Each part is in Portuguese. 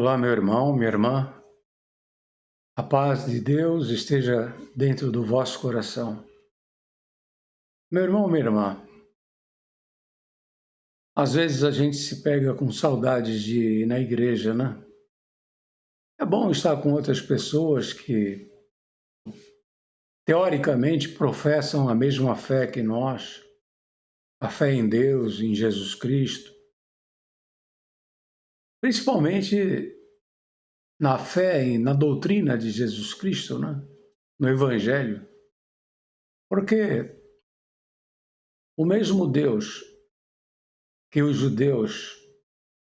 Olá, meu irmão, minha irmã. A paz de Deus esteja dentro do vosso coração. Meu irmão, minha irmã, às vezes a gente se pega com saudades de ir na igreja, né? É bom estar com outras pessoas que, teoricamente, professam a mesma fé que nós, a fé em Deus, em Jesus Cristo, principalmente na fé e na doutrina de Jesus Cristo, né? No Evangelho. Porque o mesmo Deus que os judeus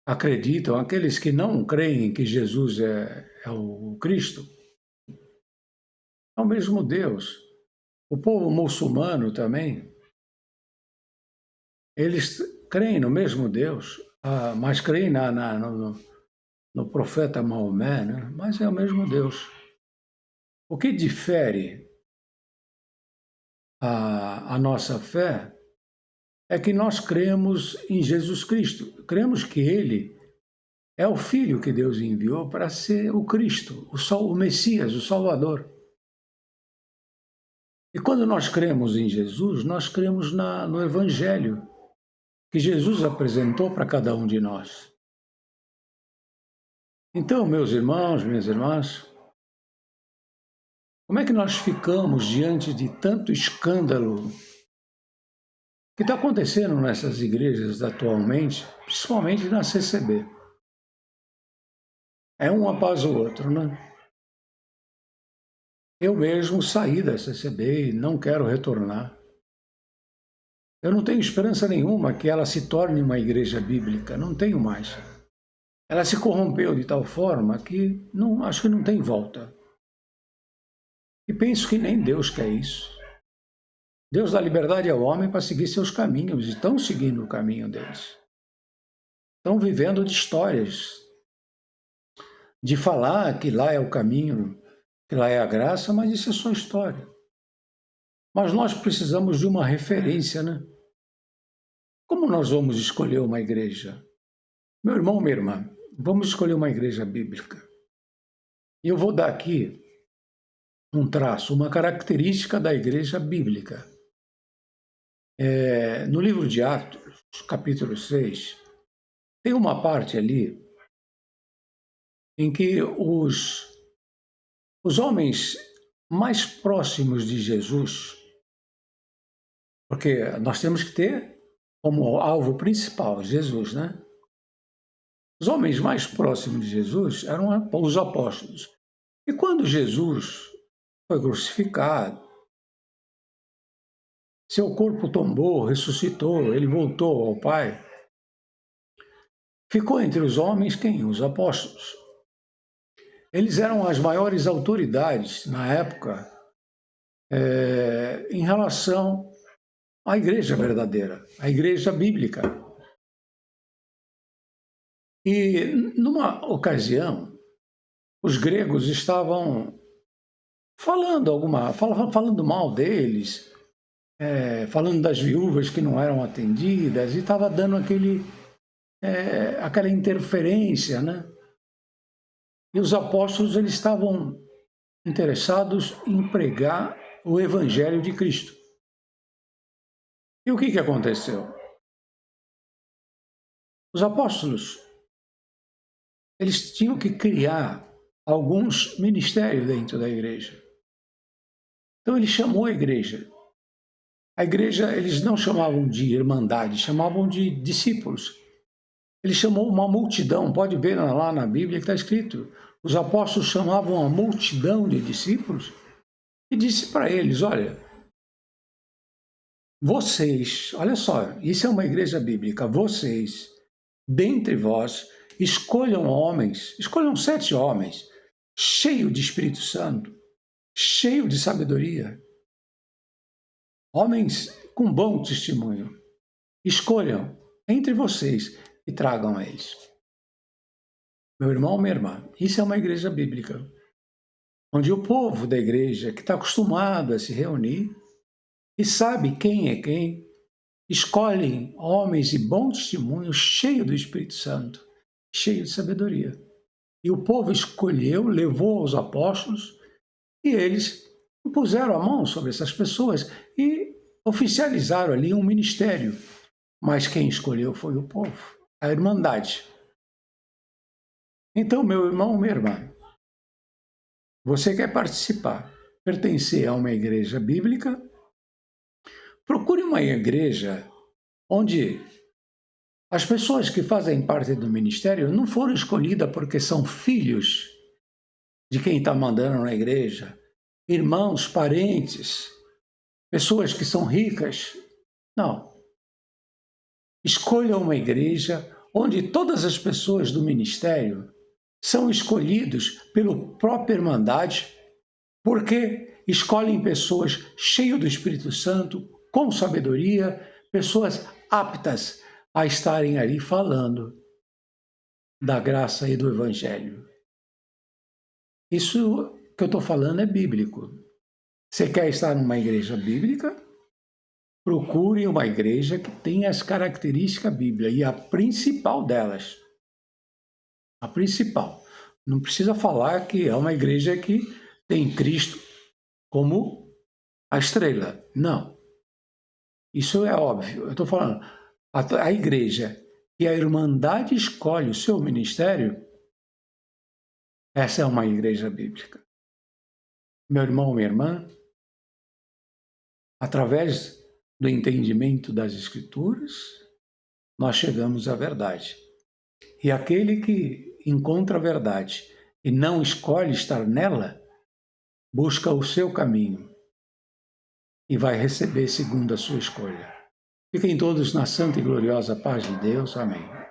acreditam, aqueles que não creem que Jesus é o Cristo, é o mesmo Deus. O povo muçulmano também, eles creem no mesmo Deus, mas creem no profeta Maomé, né? Mas é o mesmo Deus. O que difere a nossa fé é que nós cremos em Jesus Cristo, cremos que Ele é o Filho que Deus enviou para ser o Cristo, o Messias, o Salvador. E quando nós cremos em Jesus, nós cremos no Evangelho que Jesus apresentou para cada um de nós. Então, meus irmãos, minhas irmãs, como é que nós ficamos diante de tanto escândalo que está acontecendo nessas igrejas atualmente, principalmente na CCB? É um após o outro, né? Eu mesmo saí da CCB e não quero retornar. Eu não tenho esperança nenhuma que ela se torne uma igreja bíblica, não tenho mais. Ela se corrompeu de tal forma que acho que não tem volta. E penso que nem Deus quer isso. Deus dá liberdade ao homem para seguir seus caminhos, e estão seguindo o caminho deles. Estão vivendo de histórias, de falar que lá é o caminho, que lá é a graça, mas isso é só história. Mas nós precisamos de uma referência, né? Como nós vamos escolher uma igreja? Meu irmão, minha irmã, vamos escolher uma igreja bíblica. E eu vou dar aqui um traço, uma característica da igreja bíblica. No livro de Atos, capítulo 6, tem uma parte ali em que os homens mais próximos de Jesus, porque nós temos que ter como alvo principal Jesus, né? Os homens mais próximos de Jesus eram os apóstolos. E quando Jesus foi crucificado, seu corpo tombou, ressuscitou, ele voltou ao Pai, ficou entre os homens quem? Os apóstolos. Eles eram as maiores autoridades na época em relação à igreja verdadeira, à igreja bíblica. E numa ocasião, os gregos estavam falando mal deles, falando das viúvas que não eram atendidas, e estava dando aquela interferência, né? E os apóstolos eles estavam interessados em pregar o Evangelho de Cristo. E o que aconteceu? Os apóstolos eles tinham que criar alguns ministérios dentro da igreja. Então ele chamou a igreja. A igreja eles não chamavam de irmandade, chamavam de discípulos. Ele chamou uma multidão, pode ver lá na Bíblia que está escrito. Os apóstolos chamavam a multidão de discípulos e disse para eles, olha, vocês, olha só, isso é uma igreja bíblica, vocês, dentre vós, escolham 7 homens, cheios de Espírito Santo, cheios de sabedoria, homens com bom testemunho. Escolham entre vocês e tragam a eles. Meu irmão, minha irmã, isso é uma igreja bíblica, onde o povo da igreja, que está acostumado a se reunir e sabe quem é quem, escolhem homens de bom testemunho, cheios do Espírito Santo, cheios de sabedoria. E o povo escolheu, levou aos apóstolos, e eles puseram a mão sobre essas pessoas e oficializaram ali um ministério. Mas quem escolheu foi o povo, a Irmandade. Então, meu irmão, minha irmã, você quer participar, pertencer a uma igreja bíblica? Procure uma igreja onde as pessoas que fazem parte do ministério não foram escolhidas porque são filhos de quem está mandando na igreja, irmãos, parentes, pessoas que são ricas. Não. Escolha uma igreja onde todas as pessoas do ministério são escolhidos pela própria Irmandade, porque escolhem pessoas cheias do Espírito Santo, com sabedoria, pessoas aptas a estarem ali falando da graça e do Evangelho. Isso que eu estou falando é bíblico. Você quer estar numa igreja bíblica? Procure uma igreja que tenha as características bíblicas, e a principal delas. A principal. Não precisa falar que é uma igreja que tem Cristo como a estrela. Não. Isso é óbvio. Eu estou falando, a igreja que a Irmandade escolhe o seu ministério, essa é uma igreja bíblica. Meu irmão, minha irmã, através do entendimento das Escrituras, nós chegamos à verdade. E aquele que encontra a verdade e não escolhe estar nela, busca o seu caminho e vai receber segundo a sua escolha. Fiquem todos na santa e gloriosa paz de Deus. Amém.